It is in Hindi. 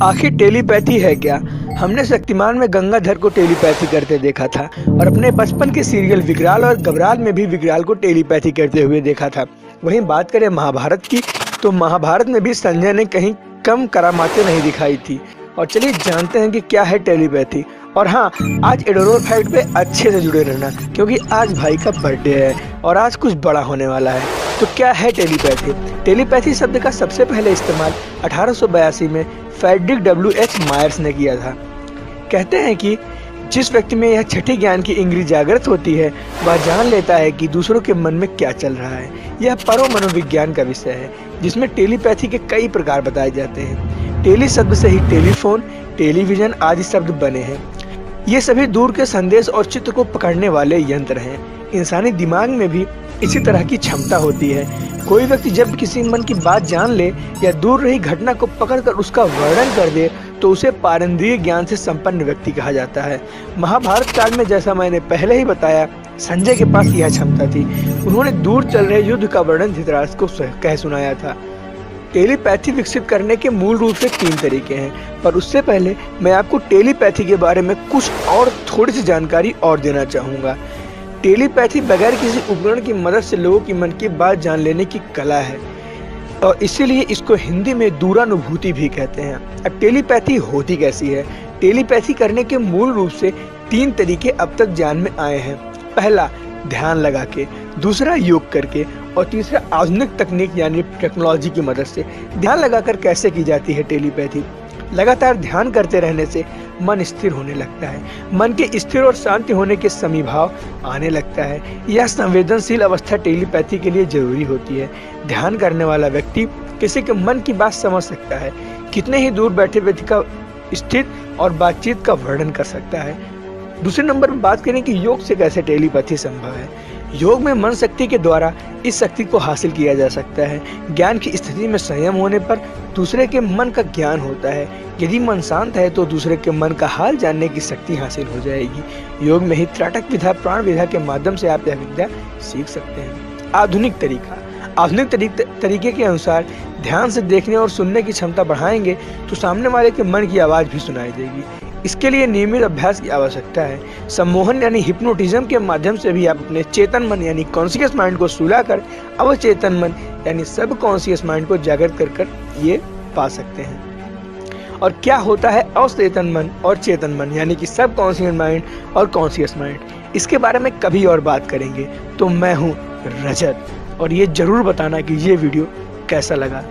आखिर टेलीपैथी है क्या? हमने शक्तिमान में गंगाधर को टेलीपैथी करते देखा था और अपने बचपन के सीरियल विकराल और घबराल में भी विकराल को टेलीपैथी करते हुए देखा था। वहीं बात करें महाभारत की, तो महाभारत में भी संजय ने कहीं कम करामातें नहीं दिखाई थी। और चलिए जानते हैं कि क्या है टेलीपैथी। और हाँ, आज एडोरोर फैक्ट पे अच्छे से जुड़े रहना, क्योंकि आज भाई का बर्थडे है और आज कुछ बड़ा होने वाला है। तो क्या है टेलीपैथी? टेलीपैथी शब्द का सबसे पहले इस्तेमाल 1882 में फ्रेडरिक W.H. मायर्स ने किया था। कहते हैं कि जिस व्यक्ति में यह छठी ज्ञान की इंद्री जागृत होती है, वह जान लेता है कि दूसरों के मन में क्या चल रहा है। यह परो मनोविज्ञान का विषय है, जिसमें टेलीपैथी के कई प्रकार बताए जाते हैं। टेली शब्द से ही टेलीफोन, टेलीविजन आदि शब्द बने हैं। ये सभी दूर के संदेश और चित्र को पकड़ने वाले यंत्र हैं। इंसानी दिमाग में भी इसी तरह की क्षमता होती है। कोई व्यक्ति जब किसी मन की बात जान ले या दूर रही घटना को पकड़कर उसका वर्णन कर दे, तो उसे पारंद्रिय ज्ञान से संपन्न व्यक्ति कहा जाता है। महाभारत काल में, जैसा मैंने पहले ही बताया, संजय के पास यह क्षमता थी। उन्होंने दूर चल रहे युद्ध का वर्णन धृतराष्ट्र को कह सुनाया था। टेलीपैथी विकसित करने के मूल रूप से 3 तरीके हैं, पर उससे पहले मैं आपको टेलीपैथी के बारे में कुछ और थोड़ी सी जानकारी और देना चाहूँगा। टेलीपैथी बगैर किसी उपकरण की मदद से लोगों की मन की बात जान लेने की कला है, और इसीलिए इसको हिंदी में दूरानुभूति भी कहते हैं। अब टेलीपैथी होती कैसी है? टेलीपैथी करने के मूल रूप से 3 तरीके अब तक जान में आए हैं। पहला, ध्यान लगा के, दूसरा योग करके, और तीसरा आधुनिक तकनीक यानी टेक्नोलॉजी की मदद से। ध्यान लगाकर कैसे की जाती है टेलीपैथी? लगातार ध्यान करते रहने से मन स्थिर होने लगता है। मन के स्थिर और शांति होने के समीभाव आने लगता है। यह संवेदनशील अवस्था टेलीपैथी के लिए जरूरी होती है। ध्यान करने वाला व्यक्ति किसी के मन की बात समझ सकता है, कितने ही दूर बैठे व्यक्ति का स्थिति और बातचीत का वर्णन कर सकता है। दूसरे नंबर पर बात करें कि योग से कैसे टेलीपैथी संभव है। योग में मन शक्ति के द्वारा इस शक्ति को हासिल किया जा सकता है। ज्ञान की स्थिति में संयम होने पर दूसरे के मन का ज्ञान होता है। यदि मन शांत है तो दूसरे के मन का हाल जानने की शक्ति हासिल हो जाएगी। योग में ही त्राटक विधा, प्राण विधा के माध्यम से आप यह विद्या सीख सकते हैं। आधुनिक तरीके के अनुसार ध्यान से देखने और सुनने की क्षमता बढ़ाएंगे तो सामने वाले के मन की आवाज भी सुनाई देगी। इसके लिए नियमित अभ्यास की आवश्यकता है। सम्मोहन यानी हिप्नोटिज्म के माध्यम से भी आप अपने चेतन मन यानी कॉन्शियस माइंड को सुलाकर अवचेतन मन यानी सब कॉन्शियस माइंड को जागृत कर ये पा सकते हैं। और क्या होता है अवचेतन मन और चेतन मन यानी कि सब कॉन्शियस माइंड और कॉन्शियस माइंड, इसके बारे में कभी और बात करेंगे। तो मैं हूँ रजत, और ये जरूर बताना कि ये वीडियो कैसा लगा।